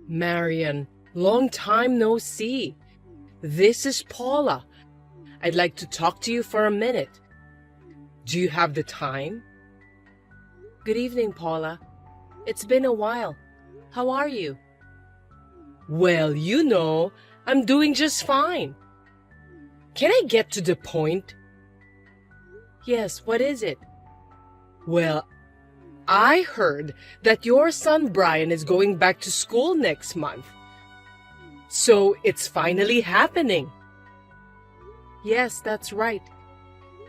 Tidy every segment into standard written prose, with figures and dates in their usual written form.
Marian, long time no see. This is Paula. I'd like to talk to you for a minute. Do you have the time? Good evening, Paula. It's been a while. How are you? Well, I'm doing just fine. Can I get to the point? Yes, what is it? Well, I heard that your son Brian is going back to school next month. So it's finally happening. Yes, that's right.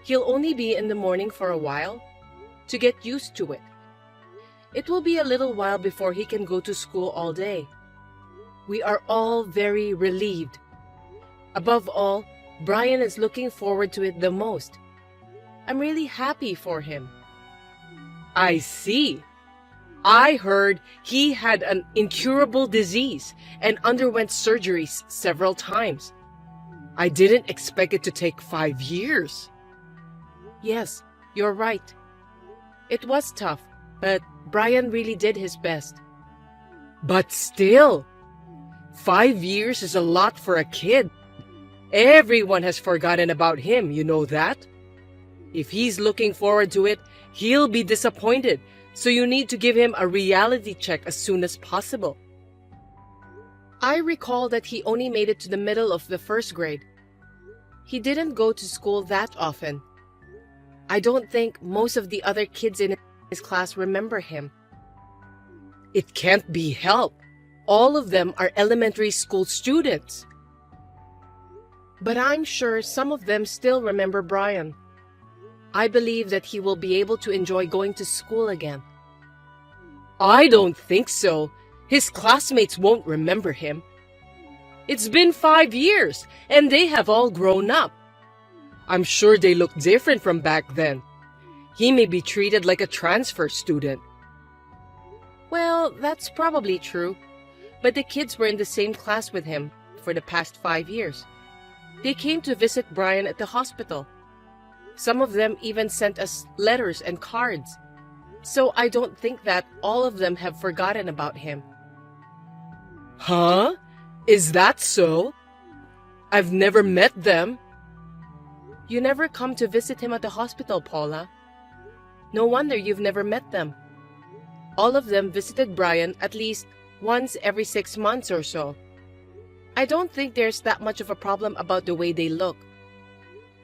He'll only be in the morning for a while, to get used to it. It will be a little while before he can go to school all day. We are all very relieved. Above all, Brian is looking forward to it the most. I'm really happy for him. I see. I heard he had an incurable disease and underwent surgeries several times. I didn't expect it to take 5 years. Yes, you're right. It was tough, but Brian really did his best. But still, 5 years is a lot for a kid. Everyone has forgotten about him, you know that? If he's looking forward to it, he'll be disappointed, so you need to give him a reality check as soon as possible. I recall that he only made it to the middle of the first grade. He didn't go to school that often. I don't think most of the other kids in his class remember him. It can't be helped. All of them are elementary school students. But I'm sure some of them still remember Brian. I believe that he will be able to enjoy going to school again. I don't think so. His classmates won't remember him. It's been 5 years, and they have all grown up. I'm sure they look different from back then. He may be treated like a transfer student. Well, that's probably true. But the kids were in the same class with him for the past 5 years. They came to visit Brian at the hospital. Some of them even sent us letters and cards. So I don't think that all of them have forgotten about him. Huh? Is that so? I've never met them. You never come to visit him at the hospital, Paula. No wonder you've never met them. All of them visited Brian at least once every 6 months or so. I don't think there's that much of a problem about the way they look.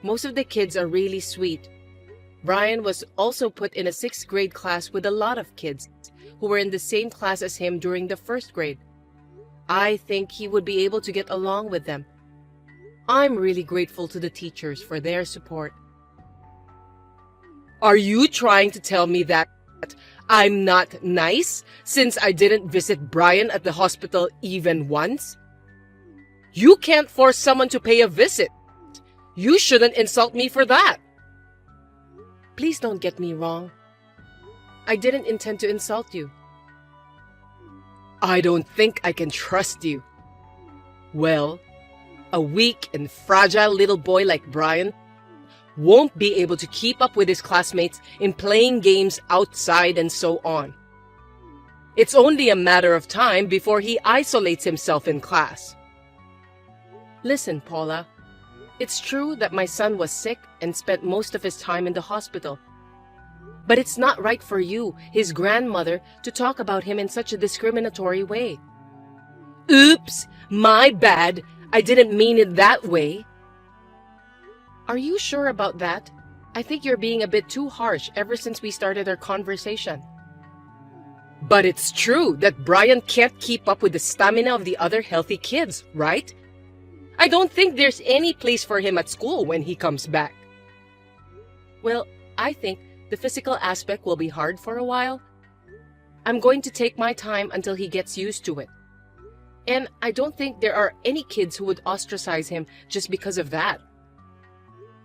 Most of the kids are really sweet. Brian was also put in a 6th grade class with a lot of kids who were in the same class as him during the 1st grade. I think he would be able to get along with them. I'm really grateful to the teachers for their support. Are you trying to tell me that I'm not nice since I didn't visit Brian at the hospital even once? You can't force someone to pay a visit. You shouldn't insult me for that. Please don't get me wrong. I didn't intend to insult you. I don't think I can trust you. Well, a weak and fragile little boy like Brian won't be able to keep up with his classmates in playing games outside and so on. It's only a matter of time before he isolates himself in class. Listen, Paula. It's true that my son was sick and spent most of his time in the hospital. But it's not right for you, his grandmother, to talk about him in such a discriminatory way. Oops, my bad. I didn't mean it that way. Are you sure about that? I think you're being a bit too harsh ever since we started our conversation. But it's true that Brian can't keep up with the stamina of the other healthy kids, right? I don't think there's any place for him at school when he comes back. Well, I think the physical aspect will be hard for a while. I'm going to take my time until he gets used to it. And I don't think there are any kids who would ostracize him just because of that.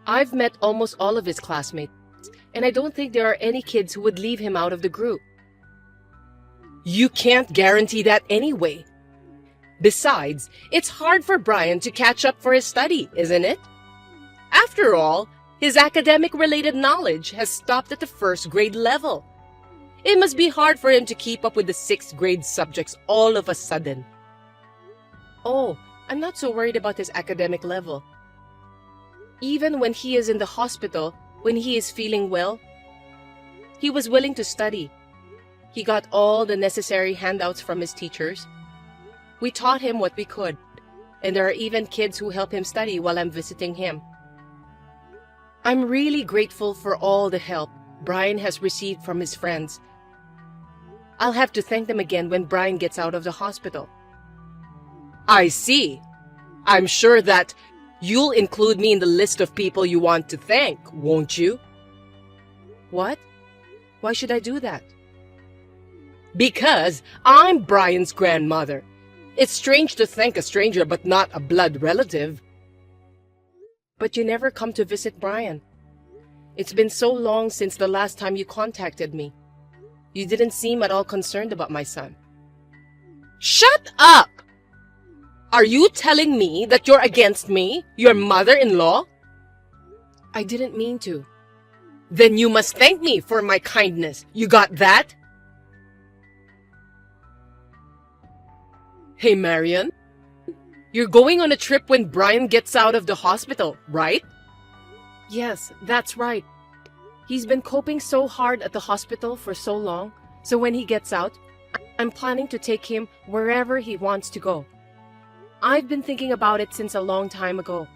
I've met almost all of his classmates, and I don't think there are any kids who would leave him out of the group. You can't guarantee that anyway. Besides, it's hard for Brian to catch up for his study, isn't it? After all, his academic-related knowledge has stopped at the 1st grade level. It must be hard for him to keep up with the 6th grade subjects all of a sudden. Oh, I'm not so worried about his academic level. Even when he is in the hospital, when he is feeling well, he was willing to study. He got all the necessary handouts from his teachers. We taught him what we could, and there are even kids who help him study while I'm visiting him. I'm really grateful for all the help Brian has received from his friends. I'll have to thank them again when Brian gets out of the hospital. I see. I'm sure that you'll include me in the list of people you want to thank, won't you? What? Why should I do that? Because I'm Brian's grandmother. It's strange to thank a stranger but not a blood relative. But you never come to visit Brian. It's been so long since the last time you contacted me. You didn't seem at all concerned about my son. Shut up! Are you telling me that you're against me, your mother-in-law? I didn't mean to. Then you must thank me for my kindness. You got that? Hey, Marian. You're going on a trip when Brian gets out of the hospital, right? Yes, that's right. He's been coping so hard at the hospital for so long, so when he gets out, I'm planning to take him wherever he wants to go. I've been thinking about it since a long time ago.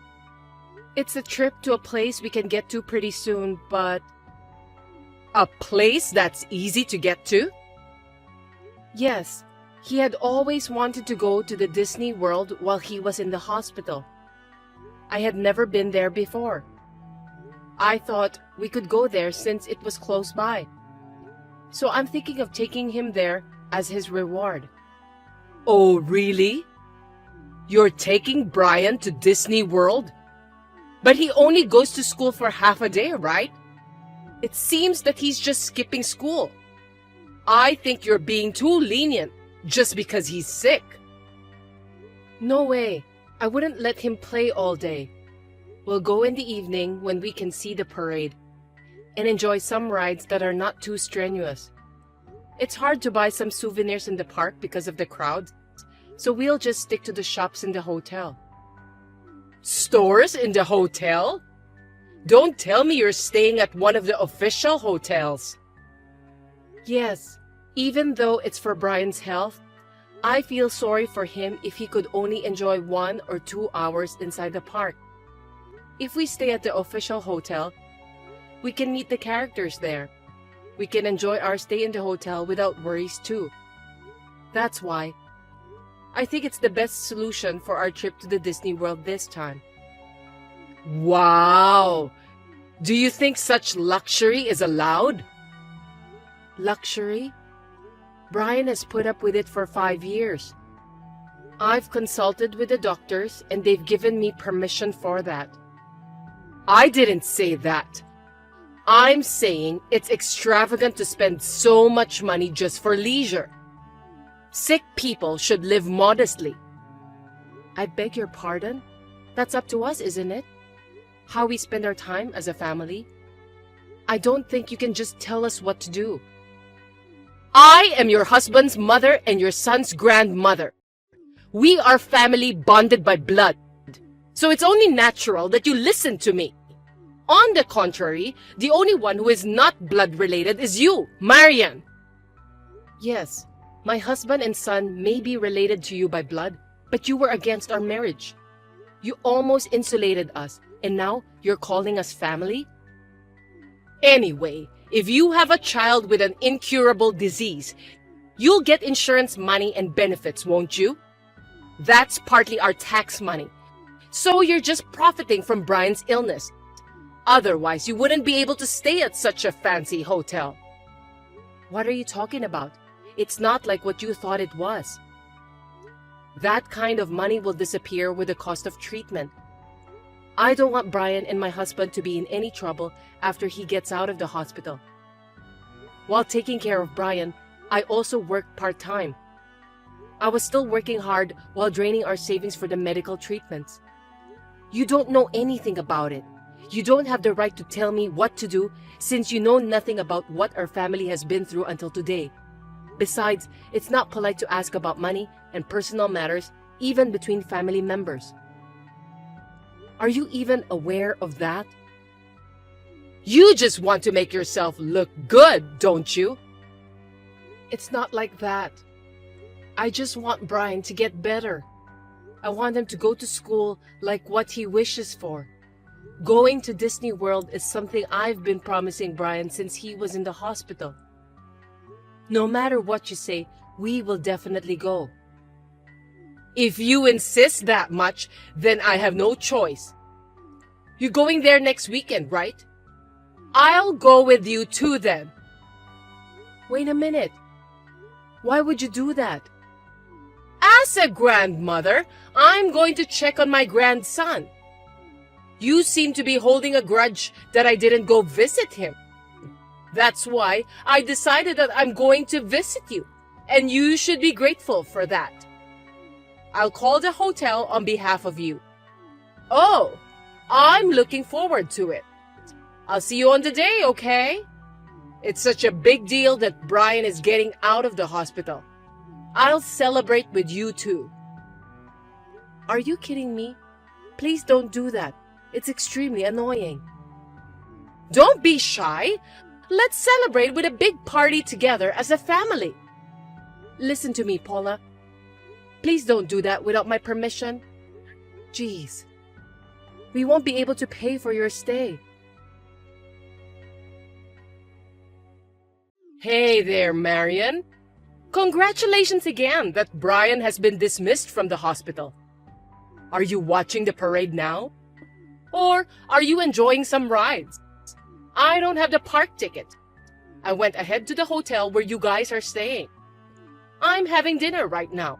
It's a trip to a place we can get to pretty soon, but... A place that's easy to get to? Yes. He had always wanted to go to the Disney World while he was in the hospital. I had never been there before. I thought we could go there since it was close by. So I'm thinking of taking him there as his reward. Oh, really? You're taking Brian to Disney World? But he only goes to school for half a day, right? It seems that he's just skipping school. I think you're being too lenient. Just because he's sick. No way. I wouldn't let him play all day. We'll go in the evening when we can see the parade and enjoy some rides that are not too strenuous. It's hard to buy some souvenirs in the park because of the crowd, so we'll just stick to the shops in the hotel. Stores in the hotel? Don't tell me you're staying at one of the official hotels. Yes. Even though it's for Brian's health, I feel sorry for him if he could only enjoy 1 or 2 hours inside the park. If we stay at the official hotel, we can meet the characters there. We can enjoy our stay in the hotel without worries too. That's why I think it's the best solution for our trip to the Disney World this time. Wow! Do you think such luxury is allowed? Luxury? Brian has put up with it for 5 years. I've consulted with the doctors and they've given me permission for that. I didn't say that. I'm saying it's extravagant to spend so much money just for leisure. Sick people should live modestly. I beg your pardon? That's up to us, isn't it? How we spend our time as a family? I don't think you can just tell us what to do. I am your husband's mother and your son's grandmother. We are family bonded by blood, so it's only natural that you listen to me. On the contrary, the only one who is not blood related is you, Marian. Yes, my husband and son may be related to you by blood, but you were against our marriage. You almost insulated us, and now you're calling us family? Anyway, if you have a child with an incurable disease, you'll get insurance money and benefits, won't you? That's partly our tax money. So you're just profiting from Brian's illness. Otherwise, you wouldn't be able to stay at such a fancy hotel. What are you talking about? It's not like what you thought it was. That kind of money will disappear with the cost of treatment. I don't want Brian and my husband to be in any trouble after he gets out of the hospital. While taking care of Brian, I also worked part-time. I was still working hard while draining our savings for the medical treatments. You don't know anything about it. You don't have the right to tell me what to do since you know nothing about what our family has been through until today. Besides, it's not polite to ask about money and personal matters even between family members. Are you even aware of that? You just want to make yourself look good, don't you? It's not like that. I just want Brian to get better. I want him to go to school like what he wishes for. Going to Disney World is something I've been promising Brian since he was in the hospital. No matter what you say, we will definitely go. If you insist that much, then I have no choice. You're going there next weekend, right? I'll go with you too then. Wait a minute. Why would you do that? As a grandmother, I'm going to check on my grandson. You seem to be holding a grudge that I didn't go visit him. That's why I decided that I'm going to visit you, and you should be grateful for that. I'll call the hotel on behalf of you. Oh, I'm looking forward to it. I'll see you on the day, okay? It's such a big deal that Brian is getting out of the hospital. I'll celebrate with you too. Are you kidding me? Please don't do that. It's extremely annoying. Don't be shy. Let's celebrate with a big party together as a family. Listen to me, Paula. Please don't do that without my permission. Jeez. We won't be able to pay for your stay. Hey there, Marian. Congratulations again that Brian has been dismissed from the hospital. Are you watching the parade now? Or are you enjoying some rides? I don't have the park ticket. I went ahead to the hotel where you guys are staying. I'm having dinner right now.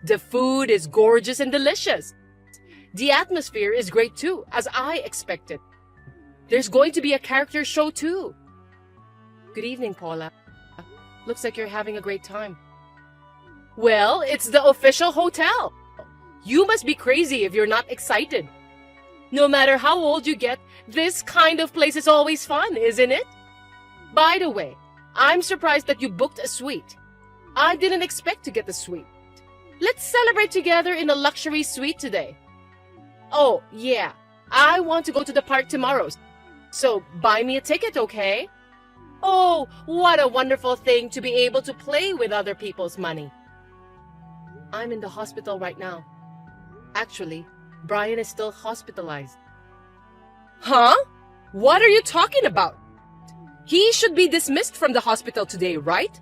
The food is gorgeous and delicious. The atmosphere is great too, as I expected. There's going to be a character show too. Good evening, Paula. Looks like you're having a great time. Well, it's the official hotel. You must be crazy if you're not excited. No matter how old you get, this kind of place is always fun, isn't it? By the way, I'm surprised that you booked a suite. I didn't expect to get the suite. Let's celebrate together in a luxury suite today. Oh, yeah. I want to go to the park tomorrow. So buy me a ticket, okay? Oh, what a wonderful thing to be able to play with other people's money. I'm in the hospital right now. Actually, Brian is still hospitalized. Huh? What are you talking about? He should be dismissed from the hospital today, right?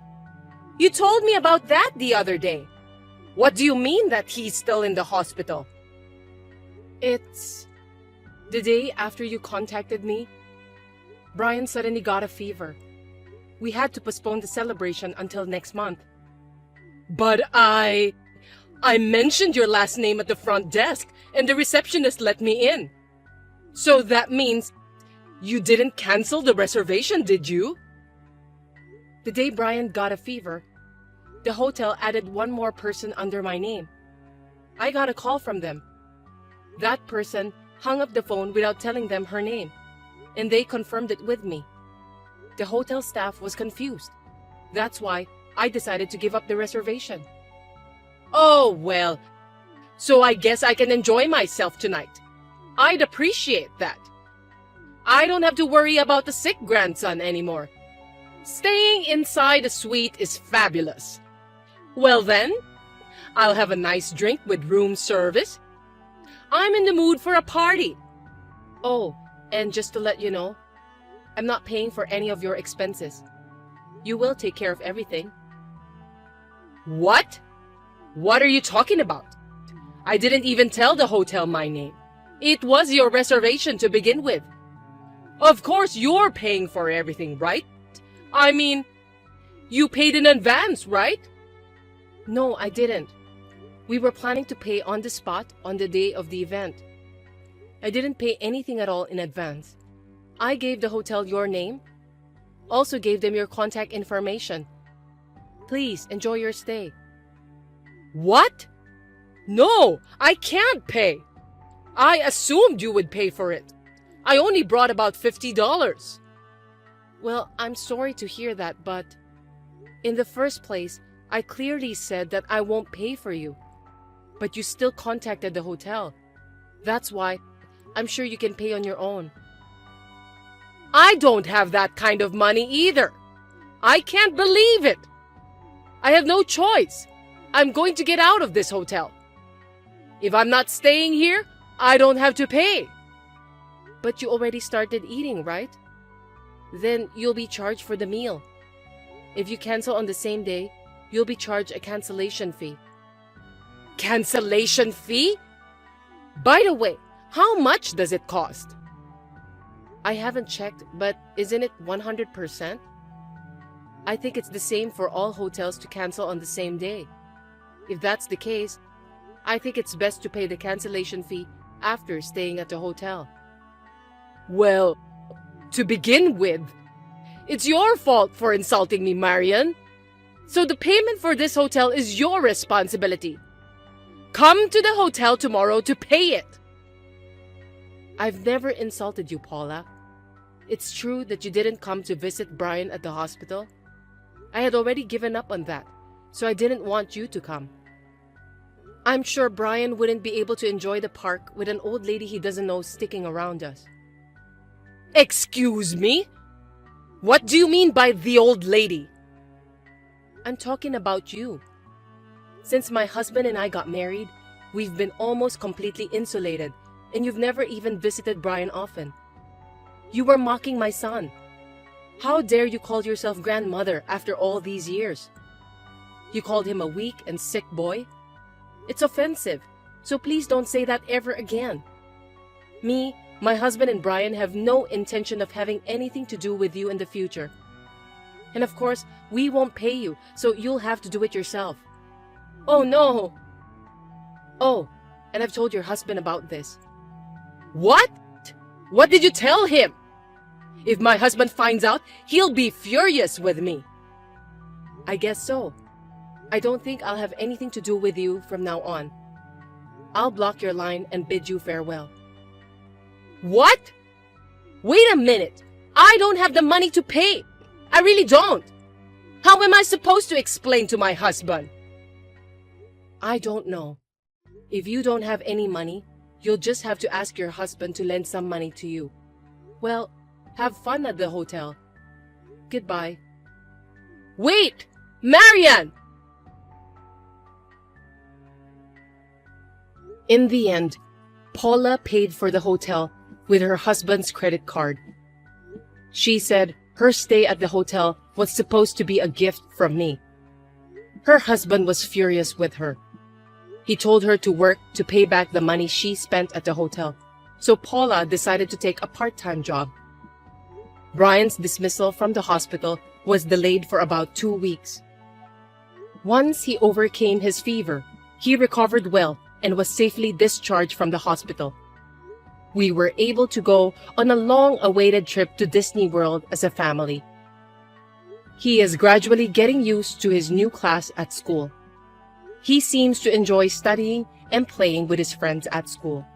You told me about that the other day. What do you mean that he's still in the hospital? It's the day after you contacted me. Brian suddenly got a fever. We had to postpone the celebration until next month. But I mentioned your last name at the front desk and the receptionist let me in. So that means you didn't cancel the reservation, did you? The day Brian got a fever, the hotel added one more person under my name. I got a call from them. That person hung up the phone without telling them her name, and they confirmed it with me. The hotel staff was confused. That's why I decided to give up the reservation. Oh, well, so I guess I can enjoy myself tonight. I'd appreciate that. I don't have to worry about the sick grandson anymore. Staying inside a suite is fabulous. Well then, I'll have a nice drink with room service. I'm in the mood for a party. Oh, and just to let you know, I'm not paying for any of your expenses. You will take care of everything. What? What are you talking about? I didn't even tell the hotel my name. It was your reservation to begin with. Of course you're paying for everything, right? I mean, you paid in advance, right? No, I didn't. We were planning to pay on the spot on the day of the event. I didn't pay anything at all in advance. I gave the hotel your name, also gave them your contact information. Please enjoy your stay. What? No, I can't pay. I assumed you would pay for it. I only brought about $50. Well, I'm sorry to hear that, but in the first place, I clearly said that I won't pay for you. But you still contacted the hotel. That's why I'm sure you can pay on your own. I don't have that kind of money either. I can't believe it. I have no choice. I'm going to get out of this hotel. If I'm not staying here, I don't have to pay. But you already started eating, right? Then you'll be charged for the meal. If you cancel on the same day, you'll be charged a cancellation fee. Cancellation fee? By the way, how much does it cost? I haven't checked, but isn't it 100%? I think it's the same for all hotels to cancel on the same day. If that's the case, I think it's best to pay the cancellation fee after staying at the hotel. Well, to begin with, it's your fault for insulting me, Marian. So the payment for this hotel is your responsibility. Come to the hotel tomorrow to pay it. I've never insulted you, Paula. It's true that you didn't come to visit Brian at the hospital. I had already given up on that, so I didn't want you to come. I'm sure Brian wouldn't be able to enjoy the park with an old lady he doesn't know sticking around us. Excuse me? What do you mean by the old lady? I'm talking about you. Since my husband and I got married, we've been almost completely insulated, and you've never even visited Brian often. You were mocking my son. How dare you call yourself grandmother after all these years? You called him a weak and sick boy? It's offensive, so please don't say that ever again. Me, my husband and Brian have no intention of having anything to do with you in the future. And of course, we won't pay you, so you'll have to do it yourself. Oh no! Oh, and I've told your husband about this. What? What did you tell him? If my husband finds out, he'll be furious with me. I guess so. I don't think I'll have anything to do with you from now on. I'll block your line and bid you farewell. What? Wait a minute. I don't have the money to pay. I really don't. How am I supposed to explain to my husband? I don't know. If you don't have any money, you'll just have to ask your husband to lend some money to you. Well, have fun at the hotel. Goodbye. Wait! Marian! In the end, Paula paid for the hotel with her husband's credit card. She said her stay at the hotel was supposed to be a gift from me. Her husband was furious with her. He told her to work to pay back the money she spent at the hotel, so Paula decided to take a part-time job. Brian's dismissal from the hospital was delayed for about 2 weeks. Once he overcame his fever, he recovered well and was safely discharged from the hospital. We were able to go on a long-awaited trip to Disney World as a family. He is gradually getting used to his new class at school. He seems to enjoy studying and playing with his friends at school.